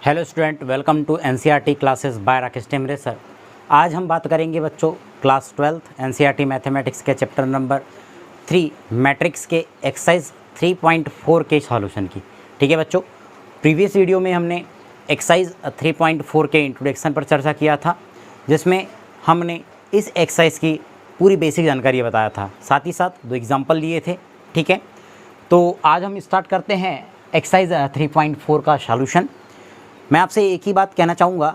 Hello student, welcome to NCERT classes by Rakesh Temre sir. आज हम बात करेंगे बच्चों क्लास 12th एनसीईआरटी मैथमेटिक्स के चैप्टर नंबर 3 मैट्रिक्स के एक्सरसाइज 3.4 के सॉल्यूशन की। ठीक है बच्चों, प्रीवियस वीडियो में हमने एक्सरसाइज 3.4 के इंट्रोडक्शन पर चर्चा किया था, जिसमें हमने इस एक्सरसाइज की पूरी बेसिक जानकारी बताया था, साथ ही साथ 2 एग्जाम्पल लिए थे। ठीक है, तो आज हम स्टार्ट करते हैं एक्सरसाइज 3.4 का सॉल्यूशन। मैं आपसे एक ही बात कहना चाहूँगा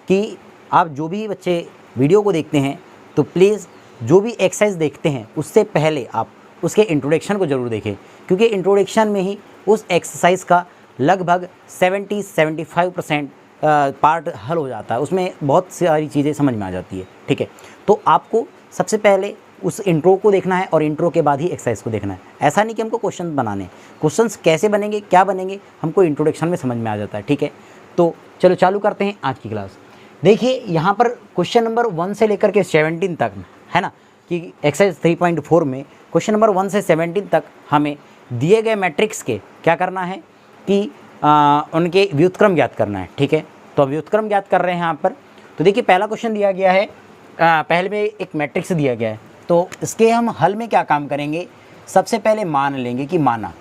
कि आप जो भी बच्चे वीडियो को देखते हैं तो प्लीज़ जो भी एक्सरसाइज देखते हैं उससे पहले आप उसके इंट्रोडक्शन को ज़रूर देखें, क्योंकि इंट्रोडक्शन में ही उस एक्सरसाइज का लगभग 70-75% पार्ट हल हो जाता है, उसमें बहुत सारी चीज़ें समझ में आ जाती है। ठीक है, तो आपको सबसे पहले उस इंट्रो को देखना है और इंट्रो के बाद ही एक्सरसाइज को देखना है। ऐसा नहीं कि हमको क्वेश्चन बनाने, क्वेश्चंस कैसे बनेंगे क्या बनेंगे हमको इंट्रोडक्शन में समझ में आ जाता है। ठीक है, तो चलो चालू करते हैं आज की क्लास। देखिए यहाँ पर क्वेश्चन नंबर 1 से लेकर के 17 तक है ना, कि एक्सरसाइज 3.4 में क्वेश्चन नंबर 1 से 17 तक हमें दिए गए मैट्रिक्स के क्या करना है कि उनके व्युत्क्रम ज्ञात करना है। ठीक है, तो अब व्युत्क्रम ज्ञात कर रहे हैं यहाँ पर। तो देखिए पहला क्वेश्चन दिया गया है, पहले में एक मैट्रिक्स दिया गया है, तो इसके हम हल में क्या काम करेंगे, सबसे पहले मान लेंगे कि माना।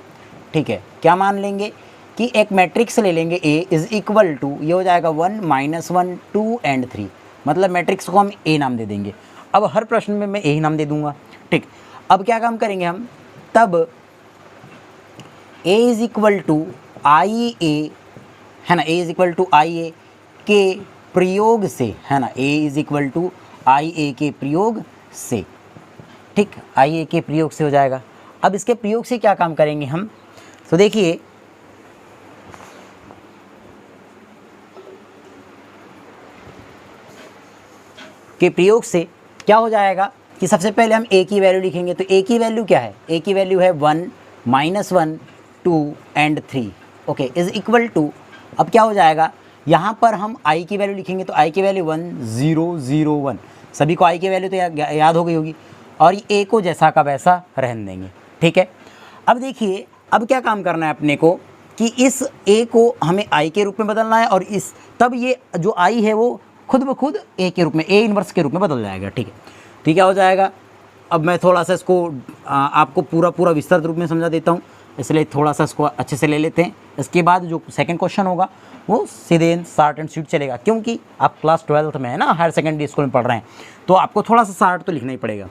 ठीक है, क्या मान लेंगे कि एक मैट्रिक्स ले लेंगे A इज़ इक्वल टू, ये हो जाएगा 1 -1 2 एंड 3, मतलब मैट्रिक्स को हम A नाम दे देंगे। अब हर प्रश्न में मैं A ही नाम दे दूंगा। ठीक, अब क्या काम करेंगे हम, तब A is equal to IA है ना, A is equal to IA के प्रयोग से है ना, A is equal to IA के प्रयोग से। ठीक, IA के प्रयोग से हो जाएगा। अब इसके प्रयोग से क्या काम करेंगे हम, तो देखिए के प्रयोग से क्या हो जाएगा कि सबसे पहले हम A की वैल्यू लिखेंगे। तो A की वैल्यू क्या है, A की वैल्यू है 1 -1 2 and 3। Okay, is equal to, अब क्या हो जाएगा यहाँ पर हम I की वैल्यू लिखेंगे। तो I की वैल्यू 1 0 0 1, सभी को I की वैल्यू तो याद हो गई होगी, और A को जैसा का वैसा रहने देंगे। ठीक है, अब देखिए अब क्या काम करना है अपने को कि इस A को हमें I के रूप में बदलना है, और इस तब ये जो I है वो खुद ब खुद A के रूप में, A इन्वर्स के रूप में बदल जाएगा। ठीक है, तो क्या हो जाएगा, अब मैं थोड़ा सा इसको आपको पूरा विस्तृत रूप में समझा देता हूँ, इसलिए थोड़ा सा इसको अच्छे से ले लेते हैं। इसके बाद जो सेकंड क्वेश्चन होगा वो सीधे शॉर्ट एंड स्वीट चलेगा, क्योंकि आप क्लास 12th में है ना, हायर सेकेंडरी स्कूल में पढ़ रहे हैं, तो आपको थोड़ा सा शॉर्ट तो लिखना ही पड़ेगा।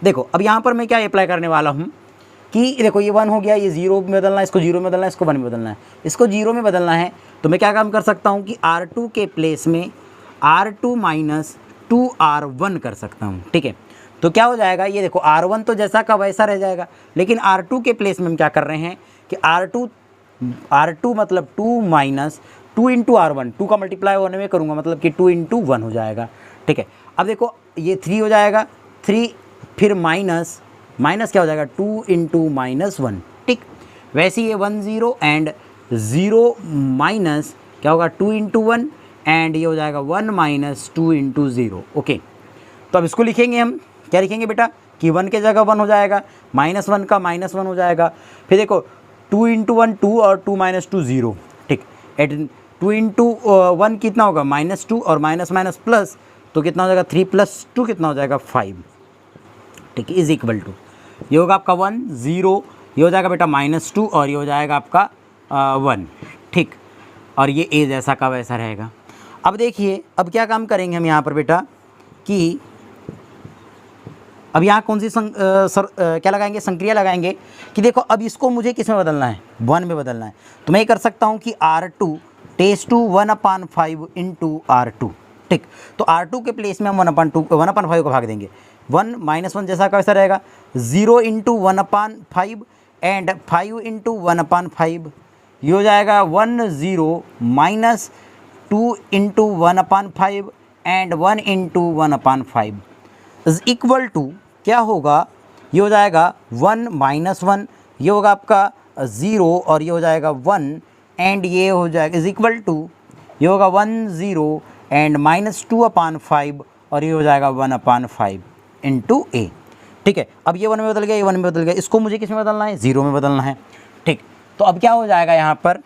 देखो अब यहाँ पर मैं क्या अप्लाई करने वाला हूँ कि देखो ये 1 हो गया, ये 0 में बदलना है, इसको 0 में बदलना है, इसको 1 में बदलना है, इसको 0 में बदलना है। तो मैं क्या काम कर सकता हूँ कि R2 के प्लेस में R2 - 2R1 कर सकता हूँ। ठीक है, तो क्या हो जाएगा, ये देखो R1 तो जैसा का वैसा रह जाएगा, लेकिन R2 के प्लेस में हम क्या कर रहे हैं कि R2 मतलब 2 - 2 × R1, 2 का मल्टीप्लाई होने में करूँगा, मतलब कि 2 × 1 हो जाएगा। ठीक है, अब देखो ये 3 हो जाएगा, 3 फिर माइनस क्या हो जाएगा 2 × -1। ठीक, वैसे ये 1 0 एंड 0 माइनस क्या होगा 2 × 1 एंड ये हो जाएगा 1 - 2 × 0। ओके, तो अब इसको लिखेंगे हम, क्या लिखेंगे बेटा कि 1 के जगह 1 हो जाएगा, -1 का -1 हो जाएगा, फिर देखो 2 × 1 2 और 2 - 2 0। ठीक, एट 2 × 1 कितना होगा -2 और माइनस माइनस प्लस, तो कितना हो जाएगा 3 + 2 कितना हो जाएगा 5। ठीक, इज़ इक्वल टू, ये होगा आपका 1 0, ये हो जाएगा बेटा -2 और ये हो जाएगा आपका 1। ठीक, और ये A जैसा का वैसा रहेगा। अब देखिए अब क्या काम करेंगे हम यहाँ पर बेटा कि अब यहाँ कौन सी क्या लगाएंगे, संक्रिया लगाएंगे कि देखो अब इसको मुझे किस में बदलना है, 1 में बदलना है। तो मैं ये कर सकता हूँ कि R2 टेस्ट टू 1/5 × R2। ठीक, तो R2 के प्लेस में हम 1/5 को भाग देंगे, 1 - 1 जैसा का वैसा रहेगा, 0 × 1/5 एंड 5 × 1/5, ये हो जाएगा 1 0 - 2 × 1/5 एंड 1 × 1/5 इज़ इक्वल टू क्या होगा, ये हो जाएगा 1 - 1, ये होगा आपका 0 और ये हो जाएगा 1 एंड ये हो जाएगा इज़ इक्वल टू, ये होगा 1 0 एंड -2/5 और ये हो जाएगा 1/5 × A। ठीक है, अब ये 1 में बदल गया, ये 1 में बदल गया, इसको मुझे किस में बदलना है, 0 में बदलना है। ठीक, तो अब क्या हो जाएगा यहाँ पर,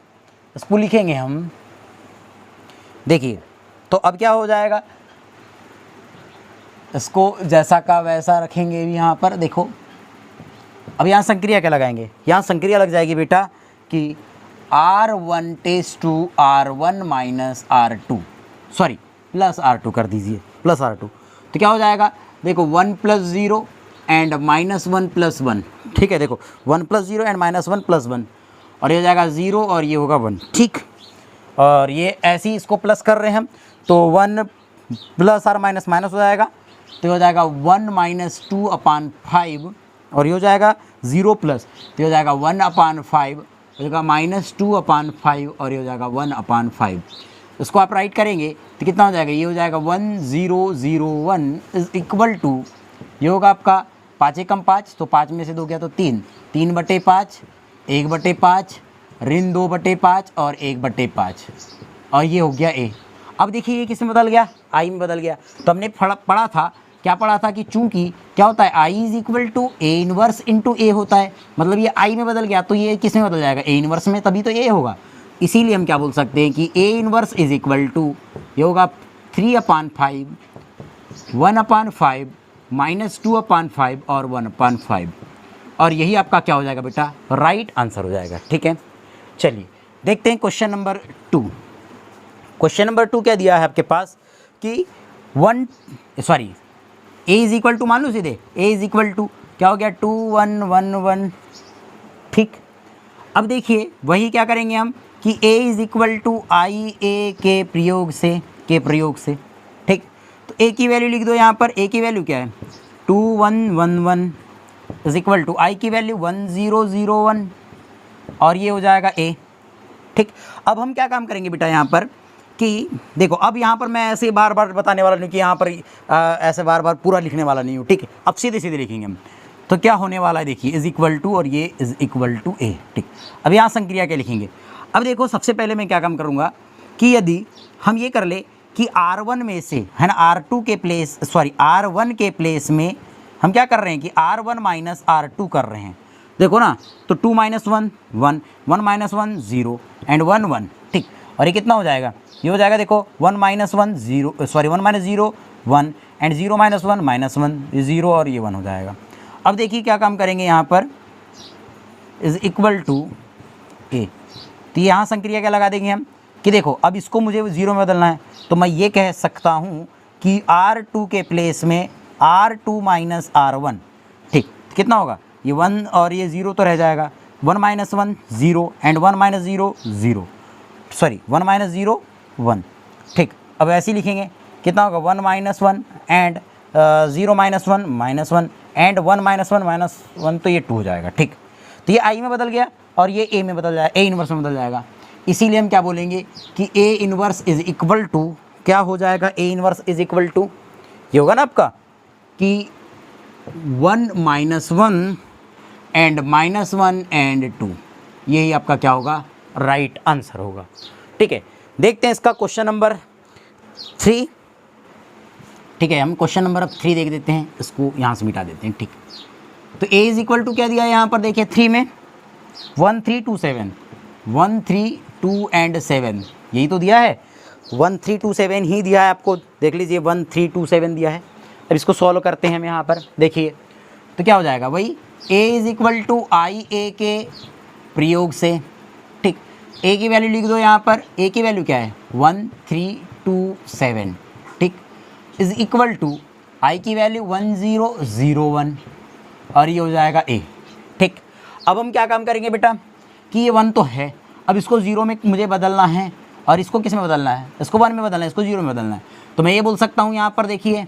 इसको लिखेंगे हम देखिए तो अब क्या हो जाएगा, इसको जैसा का वैसा रखेंगे भी यहाँ पर। देखो अब यहाँ संक्रिया क्या लगाएंगे, यहाँ संक्रिया लग जाएगी बेटा कि R1 test to R1 minus R2, sorry plus R2 कर दीजिए, प्लस R2। तो क्या हो जाएगा, देखो 1 + 0 एंड -1 + 1, ठीक है। देखो 1 + 0 एंड -1 + 1, और ये हो जाएगा 0 और ये होगा 1, ठीक। और ये ऐसे ही इसको प्लस कर रहे हैं हम, तो 1 + R माइनस माइनस हो जाएगा, तो हो जाएगा 1 - 2/5, और ये हो जाएगा 0 प्लस, तो हो जाएगा 1/5, हो जाएगा -2/5, और ये हो जाएगा 1/5। इसको आप राइट करेंगे तो कितना हो जाएगा, ये हो जाएगा 1001 इज इक्वल टू, ये होगा आपका 5 × 5, तो 5 में से 2 गया तो 3, 3/5, 1/5, ऋण 2/5 और 1/5, और ये हो गया A। अब देखिए ये किस में बदल गया, I में बदल गया। तो हमने पढ़ा था, क्या पढ़ा था कि चूंकि क्या होता है, I = A 1 × A होता है, मतलब ये I में बदल गया, तो ये किस में बदल जाएगा, A 1 में, तभी तो A होगा। इसीलिए हम क्या बोल सकते हैं कि A 1 = ये होगा 3/5, 1/5, -2/5 और 1/5, और यही आपका क्या हो जाएगा बेटा, राइट आंसर हो जाएगा, ठीक है। चलिए देखते हैं क्वेश्चन नंबर 2। क्वेश्चन नंबर 2 क्या दिया है आपके पास कि A = मान लो सीधे, A = क्या हो गया 2 1 1 1, ठीक। अब देखिए वही क्या करेंगे हम कि A = IA के प्रयोग से, ठीक। तो A की वैल्यू लिख दो यहाँ पर, A की वैल्यू क्या है 2 1 1 1 इज इक्वल टू I की वैल्यू 1 0 0 1, और ये हो जाएगा A, ठीक। अब हम क्या काम करेंगे बेटा यहाँ पर कि देखो, अब यहाँ पर मैं ऐसे बार बार बताने वाला नहीं कि यहाँ पर ऐसे बार बार पूरा लिखने वाला नहीं हूँ, ठीक है। अब सीधे सीधे लिखेंगे हम, तो क्या होने वाला है देखिए, इज इक्वल टू, और ये इज इक्वल टू A, ठीक। अब यहाँ संक्रिया क्या लिखेंगे, अब देखो सबसे पहले मैं क्या काम करूँगा कि यदि हम ये कर ले कि R1 में से है ना R1 के प्लेस में हम क्या कर रहे हैं कि R1 माइनस R2 कर रहे हैं, देखो ना, तो 2 - 1 1 1 -1 0 एंड 1 1, ठीक। और ये कितना हो जाएगा, ये हो जाएगा देखो 1 - 1 0 1 एंड 0 - 1 -1, ये 0 और ये 1 हो जाएगा। अब देखिए क्या काम करेंगे यहाँ पर, इज इक्वल टू A, तो यहाँ संक्रिया क्या लगा देंगे हम कि देखो अब इसको मुझे 0 में बदलना है, तो मैं ये कह सकता हूँ कि R2 के प्लेस में R2 माइनस R1, ठीक। कितना होगा, ये 1 और ये 0 तो रह जाएगा, 1 - 1 0 एंड 1 - 0 0, सॉरी 1 - 0 1, ठीक। अब ऐसे ही लिखेंगे, कितना होगा 1 - 1 एंड 0 - 1 -1 एंड 1 - 1 तो ये 2 हो जाएगा, ठीक। तो ये I में बदल गया और ये A में बदल जाएगा, A 1 में बदल जाएगा। इसीलिए हम क्या बोलेंगे कि A 1 इज इक्वल टू, क्या हो जाएगा, A 1 इज इक्वल टू, ये होगा ना आपका कि 1 - 1 एंड -1 एंड 2, यही आपका क्या होगा, राइट आंसर होगा, ठीक है। देखते हैं इसका क्वेश्चन नंबर 3, ठीक है। हम क्वेश्चन नंबर 3 देख देते हैं, इसको यहाँ से मिटा देते हैं, ठीक। तो A इज इक्वल टू क्या दिया है यहाँ पर, देखिए 3 में 1 3 2 7, 1 3 2 एंड 7, यही तो दिया है, 1 3 2 7 ही दिया है आपको, देख लीजिए 1 3 2 7 दिया है। अब इसको सॉल्व करते हैं हम यहाँ पर, देखिए तो क्या हो जाएगा, वही A is equal to IA के प्रयोग से, ठीक। A की वैल्यू लिख दो यहाँ पर, A की वैल्यू क्या है 1 3 2 7, ठीक, इज इक्वल टू I की वैल्यू 1 0 0 1, और ये हो जाएगा A, ठीक। अब हम क्या काम करेंगे बेटा कि ये 1 तो है, अब इसको 0 में मुझे बदलना है, और इसको किस में बदलना है, इसको 1 में बदलना है, इसको 0 में बदलना है। तो मैं ये बोल सकता हूँ यहाँ पर देखिए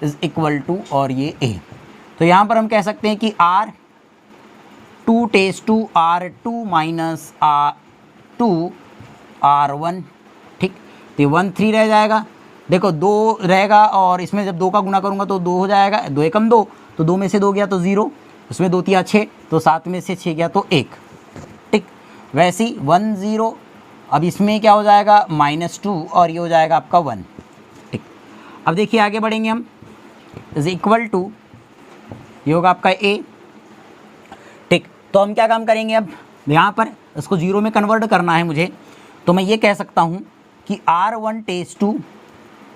इज इक्वल टू, और ये A, तो यहाँ पर हम कह सकते हैं कि R2 test to R2 minus R2 R1, ठीक। तो 1 3 रह जाएगा, देखो 2 रहेगा, और इसमें जब 2 का गुना करूँगा तो 2 हो जाएगा, 2 एकम 2, तो 2 में से 2 गया तो 0, उसमें 2 3 6, तो 7 में से 6 गया तो 1, ठीक। वैसे ही 1 0, अब इसमें क्या हो जाएगा -2, और ये हो जाएगा आपका 1, ठीक। अब देखिए आगे बढ़ेंगे हम, इज इक्वल टू, ये होगा आपका A, ठीक। तो हम क्या काम करेंगे, अब यहाँ पर इसको 0 में कन्वर्ट करना है मुझे, तो मैं ये कह सकता हूँ कि R1 test to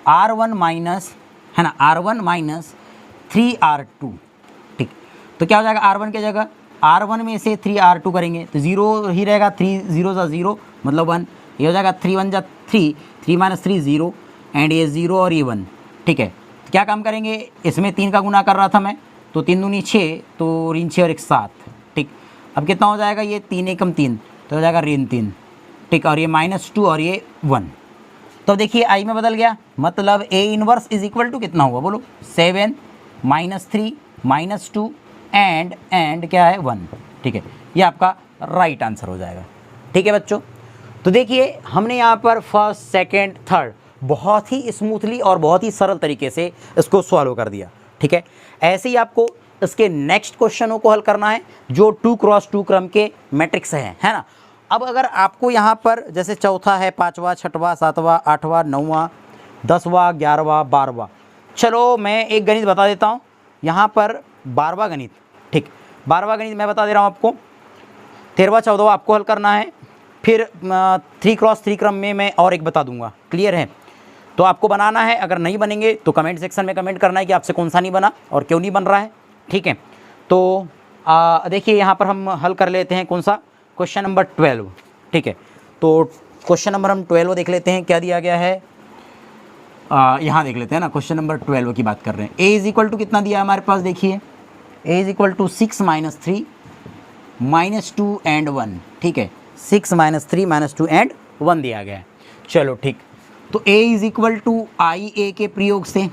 R1 minus, है ना, R1 माइनस 3R2, ठीक। तो क्या हो जाएगा, R1 की जगह R1 में से 3R2 करेंगे तो 0 ही रहेगा, 3 0 सा 0 मतलब 1, ये हो जाएगा 3 1 जा 3, 3 माइनस 3 0 एंड ये 0 और ये 1, ठीक है। तो क्या काम करेंगे, इसमें 3 का गुना कर रहा था मैं, तो 3 दूनी 6, तो ऋण 6 और 1 7, ठीक। अब कितना हो जाएगा, ये 3 एकम 3, तो हो जाएगा ऋण 3, ठीक। और ये -2 और ये 1, तो देखिए आई में बदल गया, मतलब A inverse is equal to कितना हुआ बोलो, 7 -3 -2 एंड क्या है 1, ठीक है। ये आपका राइट आंसर हो जाएगा, ठीक है बच्चों। तो देखिए हमने यहाँ पर फर्स्ट सेकंड थर्ड बहुत ही स्मूथली और बहुत ही सरल तरीके से इसको सॉल्व कर दिया, ठीक है। ऐसे ही आपको इसके नेक्स्ट क्वेश्चनों को हल करना है जो 2x2 क्रम के मैट्रिक्स हैं, है ना। अब अगर आपको यहाँ पर जैसे चौथा है, पाँचवा, छठवा, सातवां, आठवां, नौवां, 10वां, 11वां, 12वां, चलो मैं एक गणित बता देता हूँ यहाँ पर, 12वां गणित, ठीक। 12वां गणित मैं बता दे रहा हूँ आपको, 13वां 14वां आपको हल करना है, फिर 3x3 क्रम में मैं और एक बता दूंगा, क्लियर है। तो आपको बनाना है, अगर नहीं बनेंगे तो कमेंट सेक्शन में कमेंट करना है कि आपसे कौन सा नहीं बना और क्यों नहीं बन रहा है, ठीक है। तो देखिए यहाँ पर हम हल कर लेते हैं कौन सा, क्वेश्चन नंबर 12, ठीक है। तो क्वेश्चन नंबर हम 12 देख लेते हैं, क्या दिया गया है, यहाँ देख लेते हैं ना, क्वेश्चन नंबर 12 की बात कर रहे हैं। A इज इक्वल टू कितना दिया है हमारे पास, देखिए A is equal to 6 - 3 -2 and 1, ठीक है। 6 - 3 -2 एंड 1 दिया गया है, चलो ठीक। तो A is equal to IA के प्रयोग से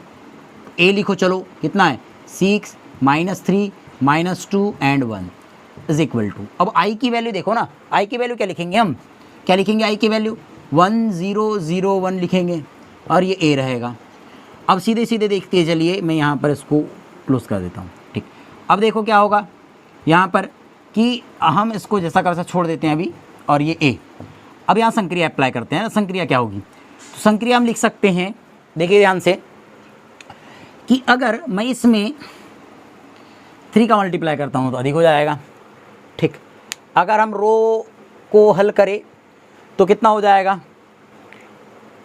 A लिखो, चलो कितना है, 6 - 3 -2 एंड 1 इज इक्वल टू, अब I की वैल्यू देखो ना, I की वैल्यू क्या लिखेंगे हम, क्या लिखेंगे I की वैल्यू 1 0 0 1 लिखेंगे और ये A रहेगा। अब सीधे सीधे देखते चलिए, मैं यहाँ पर इसको क्लोज कर देता हूँ, ठीक। अब देखो क्या होगा यहाँ पर कि हम इसको जैसा का वैसा छोड़ देते हैं अभी, और ये A। अब यहाँ संक्रिया अप्लाई करते हैं ना, संक्रिया क्या होगी, तो संक्रिया हम लिख सकते हैं, देखिए ध्यान से, कि अगर मैं इसमें 3 का मल्टीप्लाई करता हूँ तो अधिक हो जाएगा, ठीक। अगर हम रो को हल करें तो कितना हो जाएगा,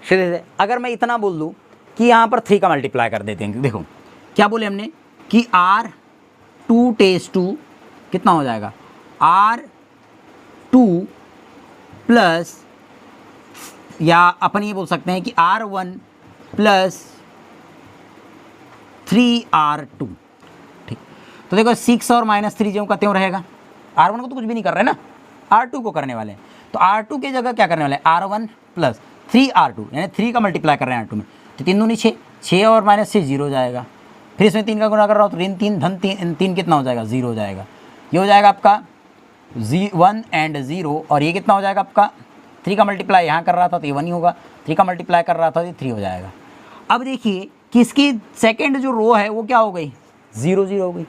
सीधे से अगर मैं इतना बोल दूँ कि यहाँ पर 3 का मल्टीप्लाई कर देते हैं, देखो क्या बोले हमने कि R2 टेस्ट 2 कितना हो जाएगा, R2 प्लस, या अपन ये बोल सकते हैं कि R1 प्लस 3R2, ठीक। तो देखो 6 और -3 जो का त्यों रहेगा, R1 को तो कुछ भी नहीं कर रहे ना, R2 को करने वाले हैं, तो R2 की जगह क्या करने वाले हैं, R1 प्लस 3R2, यानी 3 का मल्टीप्लाई कर रहे हैं R2 में, तो 3 दूनी 6, 6 और -6 0 हो जाएगा, फिर इसमें 3 का गुणा कर रहा हूँ तो ऋण 3 धन 3 कितना हो जाएगा, 0 हो जाएगा। ये हो जाएगा आपका 1 एंड 0, और ये कितना हो जाएगा आपका, 3 का मल्टीप्लाई यहाँ कर रहा था तो ये 1 ही होगा, 3 का मल्टीप्लाई कर रहा था तो ये 3 हो जाएगा। अब देखिए कि इसकी सेकेंड जो रो है वो क्या हो गई, 0 0 हो गई,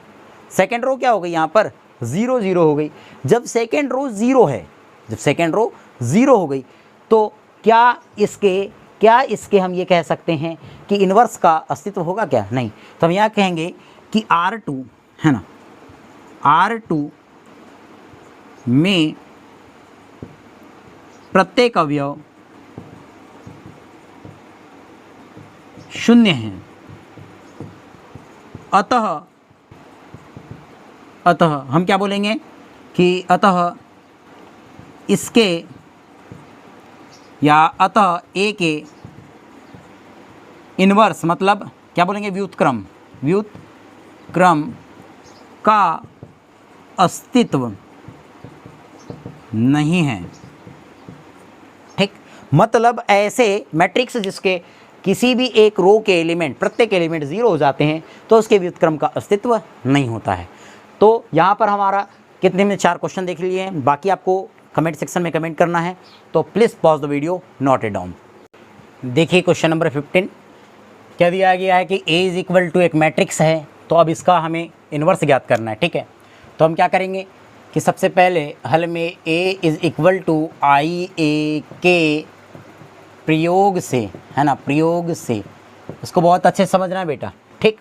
सेकेंड रो क्या हो गई यहाँ पर 0 0 हो गई। जब सेकेंड रो 0 है, जब सेकेंड रो 0 हो गई, तो क्या इसके हम ये कह सकते हैं कि इन्वर्स का अस्तित्व होगा क्या, नहीं। तो हम यहाँ कहेंगे कि R2 है ना, R2 में प्रत्येक अवयव 0 है, अतः हम क्या बोलेंगे कि अतः इसके, या अतः A के इन्वर्स, मतलब क्या बोलेंगे, व्युत्क्रम का अस्तित्व नहीं है, ठीक। मतलब ऐसे मैट्रिक्स जिसके किसी भी एक रो के एलिमेंट, प्रत्येक एलिमेंट 0 हो जाते हैं, तो उसके व्युत्क्रम का अस्तित्व नहीं होता है। तो यहाँ पर हमारा कितने में 4 क्वेश्चन देख लिए हैं, बाकी आपको कमेंट सेक्शन में कमेंट करना है, तो please pause the video, note it down. देखिए क्वेश्चन नंबर 15 क्या दिया गया है कि A इज इक्वल टू एक मैट्रिक्स है, तो अब इसका हमें इन्वर्स ज्ञात करना है, ठीक है। तो हम क्या करेंगे कि सबसे पहले हल में A is equal to IA के प्रयोग से, है ना, प्रयोग से, इसको बहुत अच्छे से समझना है बेटा, ठीक।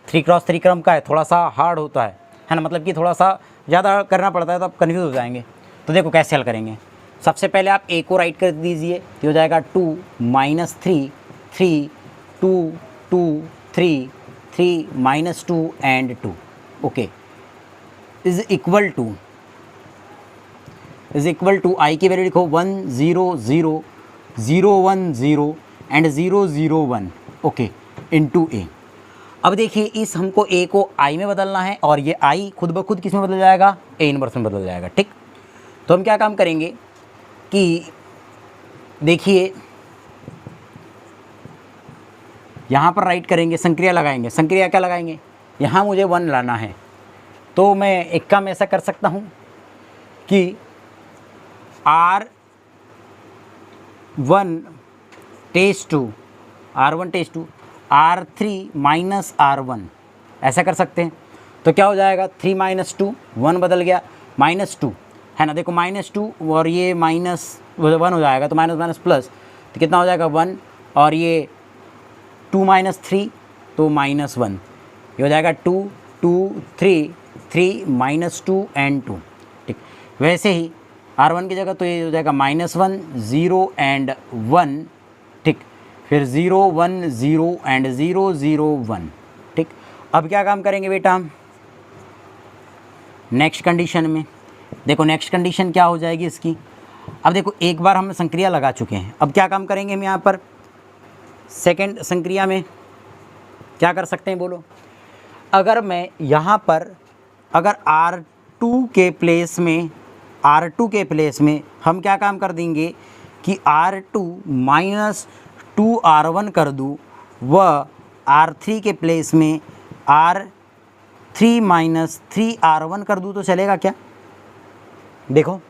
3x3 क्रम का है, थोड़ा सा हार्ड होता है ना, मतलब कि थोड़ा सा ज़्यादा करना पड़ता है, तो आप कन्फ्यूज़ हो जाएंगे। तो देखो कैसे हल करेंगे, सबसे पहले आप ए को राइट कर दीजिए, तो हो जाएगा 2 minus 3 3 2 2 3 3 minus 2 and 2, okay, is equal to I की वैल्यू लिखो 1 0 0 0 1 0 एंड 0 0 1, ओके, इनटू ए। अब देखिए इस हमको ए को आई में बदलना है और ये आई खुद ब खुद किस में बदल जाएगा, ए इनवर्स में बदल जाएगा, ठीक। तो हम क्या काम करेंगे कि देखिए यहाँ पर राइट करेंगे, संक्रिया लगाएंगे। संक्रिया क्या लगाएंगे, यहाँ मुझे 1 लाना है, तो मैं एक काम ऐसा कर सकता हूँ कि R1 test 2 R1 test 2 R3 minus R1, ऐसा कर सकते हैं। तो क्या हो जाएगा, 3 माइनस 2 1 बदल गया, माइनस 2 है ना, देखो माइनस 2 और ये माइनस 1 हो जाएगा, तो माइनस माइनस प्लस, तो कितना हो जाएगा 1, और ये 2 माइनस 3 तो माइनस 1, ये हो जाएगा 2 2 3 3 माइनस 2 एंड 2, ठीक। वैसे ही R1 की जगह तो ये हो जाएगा माइनस 1 0 एंड 1, ठीक, फिर 0 1 0 एंड 0 0 1, ठीक। अब क्या काम करेंगे बेटा हम नेक्स्ट कंडीशन में, देखो नेक्स्ट कंडीशन क्या हो जाएगी इसकी। अब देखो एक बार हम संक्रिया लगा चुके हैं, अब क्या काम करेंगे हम यहाँ पर सेकंड संक्रिया में क्या कर सकते हैं बोलो। अगर मैं यहाँ पर अगर R2 के प्लेस में हम क्या काम कर देंगे कि R2 माइनस 2R1 कर दूँ, व R3 के प्लेस में R3 माइनस 3R1 कर दूँ, तो चलेगा क्या। देखो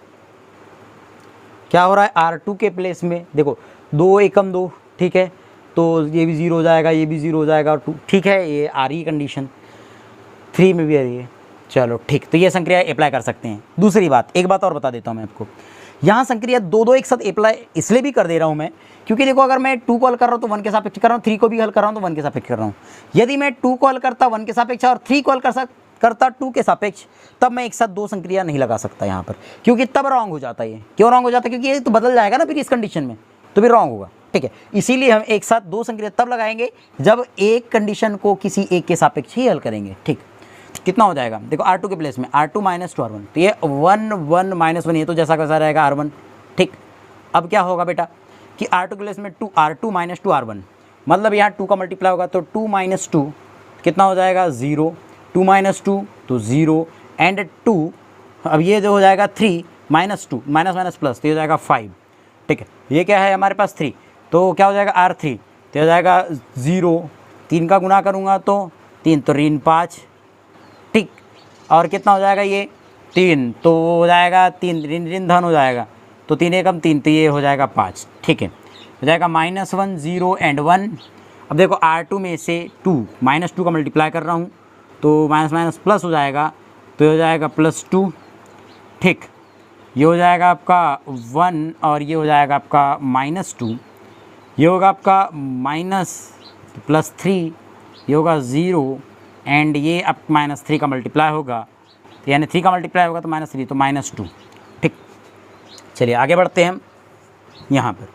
क्या हो रहा है, R2 के प्लेस में देखो 2 एकम 2, ठीक है, तो ये भी 0 हो जाएगा, ये भी 0 हो जाएगा, 2, ठीक है, ये आ रही कंडीशन 3 में भी आ रही है। चलो ठीक, तो ये संक्रिया अप्लाई कर सकते हैं। दूसरी बात, एक बात और बता देता हूँ मैं आपको, यहाँ संक्रिया दो एक साथ अप्लाई इसलिए भी कर दे रहा हूँ मैं, क्योंकि देखो अगर मैं 2 को हल कर रहा हूँ तो 1 के सापेक्ष कर रहा हूँ, 3 को भी हल कर रहा हूँ तो 1 के सापेक्ष कर रहा हूँ। यदि मैं 2 को हल करता 1 के सापेक्ष और 3 को हल करता 2 के सापेक्ष, तब मैं एक साथ 2 संक्रिया नहीं लगा सकता यहाँ पर, क्योंकि तब रॉन्ग हो जाता है। ये क्यों रॉन्ग हो जाता है, क्योंकि ये तो बदल जाएगा ना फिर इस कंडीशन में, तो फिर रॉन्ग होगा, ठीक है। इसीलिए हम एक साथ 2 संक्रिया तब लगाएंगे जब एक कंडीशन को किसी एक के सापेक्ष ही हल करेंगे, ठीक। कितना हो जाएगा, देखो R2 के प्लेस में R2 माइनस 2R1, तो ये 1 1 माइनस 1, ये तो जैसा कैसा रहेगा R1, ठीक। अब क्या होगा बेटा कि R2 के प्लेस में R2 माइनस 2R1, मतलब यहाँ 2 का मल्टीप्लाई होगा, तो 2 माइनस 2 कितना हो जाएगा 0, 2 माइनस 2 तो 0 एंड 2, अब ये जो हो जाएगा 3 माइनस 2 माइनस माइनस प्लस, तो ये हो जाएगा 5, ठीक है। ये क्या है हमारे पास 3, तो क्या हो जाएगा R3, तो हो जाएगा 0, 3 का गुना करूँगा तो 3 तो ऋण 5, ठीक, और कितना हो जाएगा ये 3, तो हो जाएगा 3 ऋण धन हो जाएगा, तो 3 एकम 3, तो ये हो जाएगा 5, ठीक है, हो जाएगा माइनस 1 0 एंड 1। अब देखो R2 में से 2 माइनस 2 का मल्टीप्लाई कर रहा हूँ, तो माइनस माइनस प्लस हो जाएगा, तो हो जाएगा +2, ठीक। ये हो जाएगा आपका 1 और ये हो जाएगा आपका -2, ये होगा आपका +3, ये होगा 0 एंड ये अब -3 का मल्टीप्लाई होगा, तो यानी 3 का मल्टीप्लाई होगा तो -3, तो -2, ठीक। चलिए आगे बढ़ते हैं हम, यहाँ पर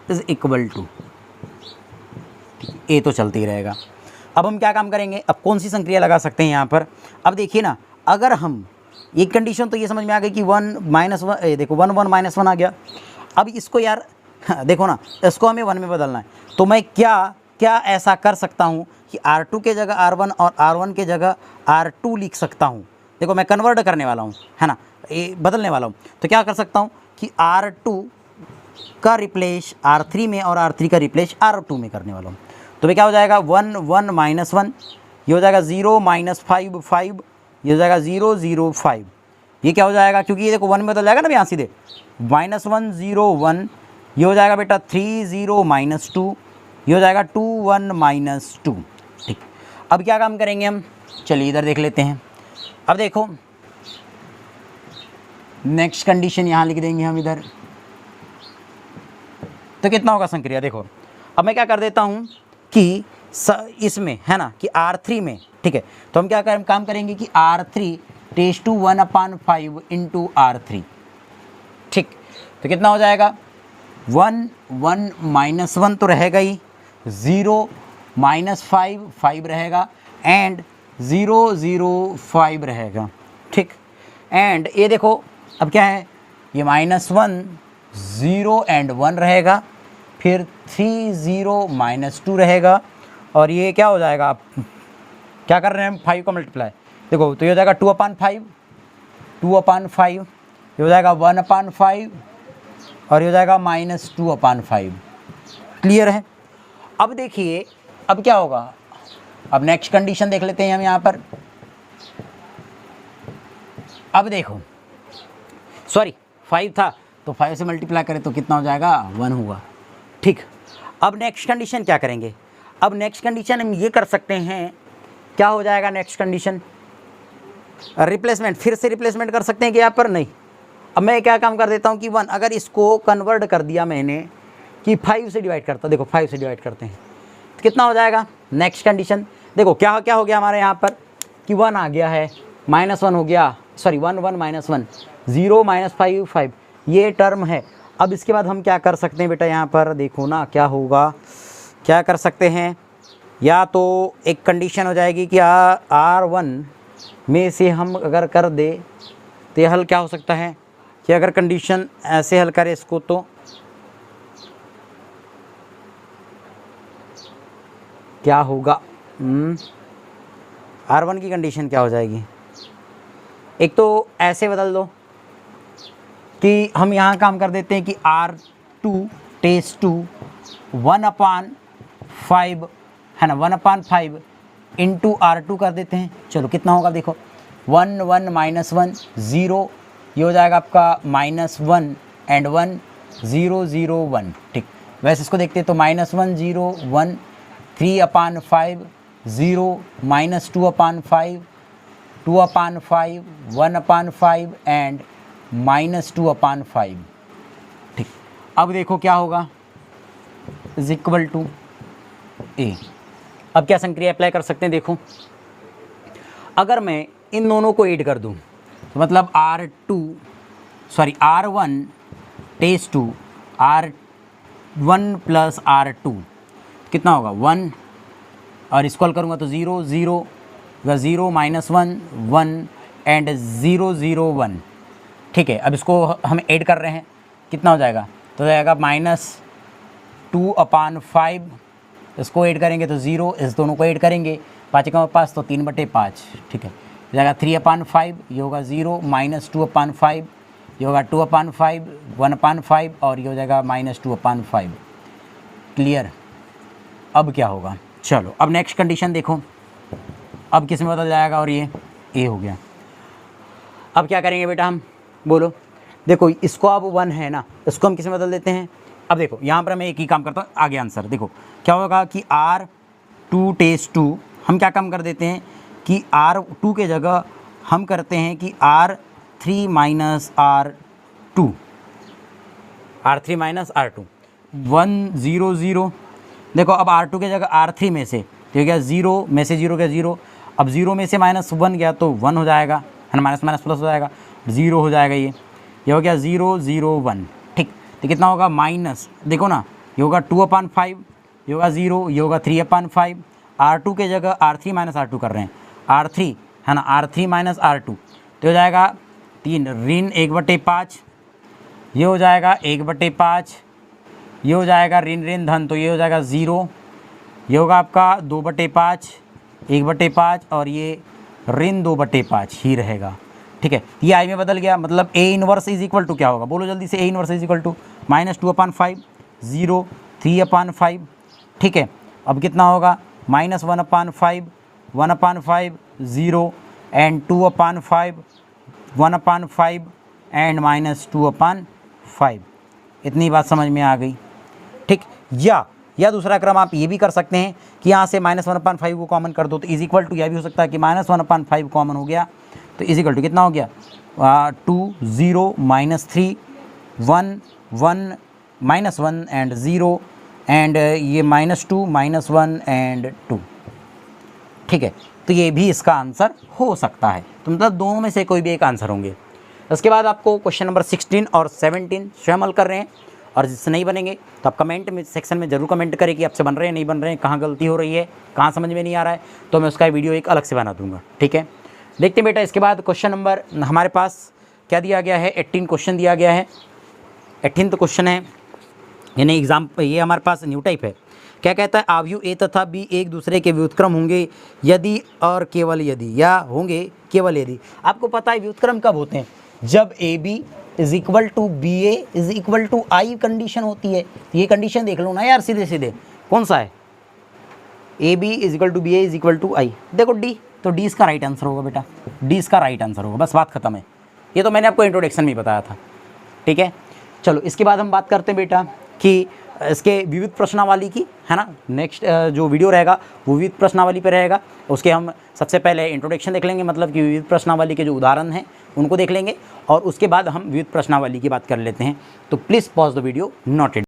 इज़ इक्वल टू, ए तो चलते ही रहेगा। अब हम क्या काम करेंगे, अब कौन सी संक्रिया लगा सकते हैं यहाँ पर। अब देखिए ना, अगर हम एक कंडीशन तो ये समझ में आ गई कि 1 माइनस 1, देखो 1 1 माइनस 1 आ गया। अब इसको यार देखो ना, इसको हमें 1 में बदलना है, तो मैं क्या ऐसा कर सकता हूँ कि R2 के जगह R1 और R1 के जगह R2 लिख सकता हूँ। देखो मैं कन्वर्ट करने वाला हूँ, है ना, ये बदलने वाला हूँ, तो क्या कर सकता हूँ कि R2 का रिप्लेस R3 में और R3 का रिप्लेस R2 में करने वाला हूँ। तो भाई क्या हो जाएगा 1 1 माइनस 1, ये हो जाएगा 0 माइनस 5 5, ये हो जाएगा 0 0 5, ये क्या हो जाएगा, क्योंकि ये देखो 1 में बदल जाएगा ना यहाँ सीधे, -1 0 1, ये हो जाएगा बेटा 3 0 माइनस 2, ये हो जाएगा 2 1 माइनस 2, ठीक। अब क्या काम करेंगे हम, चलिए इधर देख लेते हैं। अब देखो नेक्स्ट कंडीशन यहाँ लिख देंगे हम इधर, तो कितना होगा संक्रिया। देखो अब मैं क्या कर देता हूँ कि इसमें है ना कि R3 में, ठीक है, तो हम क्या काम करेंगे कि R3 test to 1/5 into R3, ठीक। तो कितना हो जाएगा 1 1 माइनस 1 तो रहेगा ही, 0 माइनस 5 5 रहेगा एंड 0 0 5 रहेगा। ठीक, एंड ये देखो अब क्या है, ये -1 0 एंड 1 रहेगा, फिर 3 0 माइनस 2 रहेगा और ये क्या हो जाएगा, आप क्या कर रहे हैं हम 5 को मल्टीप्लाई, देखो तो ये हो जाएगा 2/5 2/5, ये हो जाएगा 1/5 और ये हो जाएगा -2/5। क्लियर है। अब देखिए अब क्या होगा, अब नेक्स्ट कंडीशन देख लेते हैं हम यहाँ पर। अब देखो सॉरी 5 था तो 5 से मल्टीप्लाई करें तो कितना हो जाएगा 1 हुआ। ठीक, अब नेक्स्ट कंडीशन क्या करेंगे, अब नेक्स्ट कंडीशन हम ये कर सकते हैं, क्या हो जाएगा नेक्स्ट कंडीशन, रिप्लेसमेंट, फिर से रिप्लेसमेंट कर सकते हैं कि यहाँ पर नहीं। अब मैं क्या काम कर देता हूँ कि 1, अगर इसको कन्वर्ट कर दिया मैंने कि 5 से डिवाइड करता, देखो 5 से डिवाइड करते हैं तो कितना हो जाएगा नेक्स्ट कंडीशन। देखो क्या क्या हो गया हमारे यहाँ पर कि 1 आ गया है, -1 हो गया, सॉरी 1 1 -1 0 -5 5, ये टर्म है। अब इसके बाद हम क्या कर सकते हैं बेटा, यहाँ पर देखो ना क्या होगा, क्या कर सकते हैं, या तो एक कंडीशन हो जाएगी कि R1 में से हम अगर कर दे तो हल क्या हो सकता है कि अगर कंडीशन ऐसे हल करें इसको तो क्या होगा, R1 की कंडीशन क्या हो जाएगी, एक तो ऐसे बदल दो कि हम यहाँ काम कर देते हैं कि R2 टेस 2 1/5 है ना, 1/5 इंटू R2 कर देते हैं। चलो कितना होगा देखो 1 1 -1 0, ये हो जाएगा आपका -1 एंड 1 0 0 1। ठीक, वैसे इसको देखते हैं तो -1 0 1 3/5 0 -2/5 2/5 1/5 एंड -2/5। ठीक, अब देखो क्या होगा इज इक्वल टू ए। अब क्या संक्रिया अप्लाई कर सकते हैं, देखो अगर मैं इन दोनों को ऐड कर दूं तो मतलब R1 टेस 2 R1 प्लस R2 कितना होगा 1 और इसको हल करूँगा तो 0 0 0 -1 1 एंड 0 0 1। ठीक है, अब इसको हम ऐड कर रहे हैं, कितना हो जाएगा तो जाएगा -2/5, इसको ऐड करेंगे तो 0, इस दोनों को ऐड करेंगे 5 का 5 तो 3/5। ठीक है, जाएगा 3/5, ये होगा 0 -2/5, ये होगा 2/5 1/5 और ये हो जाएगा -2/5। क्लियर। अब क्या होगा, चलो अब नेक्स्ट कंडीशन देखो, अब किस में बदल जाएगा और ये ए हो गया। अब क्या करेंगे बेटा हम, बोलो, देखो इसको अब 1 है ना, इसको हम किस में बदल देते हैं। अब देखो यहाँ पर मैं एक ही काम करता हूँ, आगे आंसर देखो क्या होगा कि R2 टेस 2 हम क्या काम कर देते हैं कि R2 के जगह हम करते हैं कि R3 माइनस R2 1 0 0। देखो अब R2 के जगह R3 में से तो गया 0 में से 0 गया 0, अब 0 में से -1 गया तो 1 हो जाएगा, है ना, माइनस माइनस प्लस हो जाएगा, 0 हो जाएगा, ये हो गया 0 0 1। ठीक, तो कितना होगा माइनस, देखो ना ये होगा 2/5, ये होगा 0, ये होगा 3/5। R2 के जगह R3 माइनस R2 कर रहे हैं, R3 है ना, R3 माइनस R2 तो हो जाएगा 3 ऋण 1/5, ये हो जाएगा 1/5, ये हो जाएगा ऋण ऋण धन तो ये हो जाएगा 0, ये होगा आपका 2/5 1/5 और ये ऋण 2/5 ही रहेगा। ठीक है, ये आई में बदल गया, मतलब A inverse is equal to क्या होगा, बोलो जल्दी से, A inverse is equal to -2/5 0 3/5। ठीक है, अब कितना होगा -1/5 1/5 0 एंड 2/5 1/5 एंड -2/5। इतनी बात समझ में आ गई। ठीक, या दूसरा क्रम आप ये भी कर सकते हैं कि यहाँ से -1/5 को कॉमन कर दो तो इज इक्वल टू, यह भी हो सकता है कि -1/5 कॉमन हो गया तो इज इक्वल टू कितना हो गया 2 0 -3 1 1 -1 एंड 0 एंड ये -2 -1 एंड 2। ठीक है, तो ये भी इसका आंसर हो सकता है, तो मतलब दोनों में से कोई भी एक आंसर होंगे। उसके बाद आपको क्वेश्चन नंबर 16 और 17 स्वयं हल कर रहे हैं, और जिससे नहीं बनेंगे तो आप कमेंट में सेक्शन में ज़रूर कमेंट करें कि आपसे बन रहे हैं नहीं बन रहे हैं, कहाँ गलती हो रही है, कहाँ समझ में नहीं आ रहा है, तो मैं उसका वीडियो एक अलग से बना दूंगा। ठीक है, देखते हैं बेटा। इसके बाद क्वेश्चन नंबर हमारे पास क्या दिया गया है, 18 क्वेश्चन दिया गया है। 18 क्वेश्चन है, यानी एग्जाम ये हमारे पास न्यू टाइप है। क्या कहता है, आव्यूह ए तथा बी एक दूसरे के व्युत्क्रम होंगे यदि और केवल यदि, या होंगे केवल यदि। आपको पता है व्युत्क्रम कब होते हैं, जब A B is equal to B A is equal to I condition होती है। ये कंडीशन देख लो ना यार, सीधे सीधे कौन सा है, A B is equal to B A is equal to I. देखो डी, तो डी इसका राइट आंसर होगा बेटा, डी इसका राइट आंसर होगा, बस बात खत्म है। ये तो मैंने आपको इंट्रोडक्शन में बताया था। ठीक है, चलो इसके बाद हम बात करते हैं बेटा कि इसके विविध प्रश्नावली की, है ना। नेक्स्ट जो वीडियो रहेगा वो विविध प्रश्नावली पे रहेगा। उसके हम सबसे पहले इंट्रोडक्शन देख लेंगे, मतलब कि विविध प्रश्नावली के जो उदाहरण हैं उनको देख लेंगे, और उसके बाद हम विविध प्रश्नावली की बात कर लेते हैं। तो please pause the video, not it.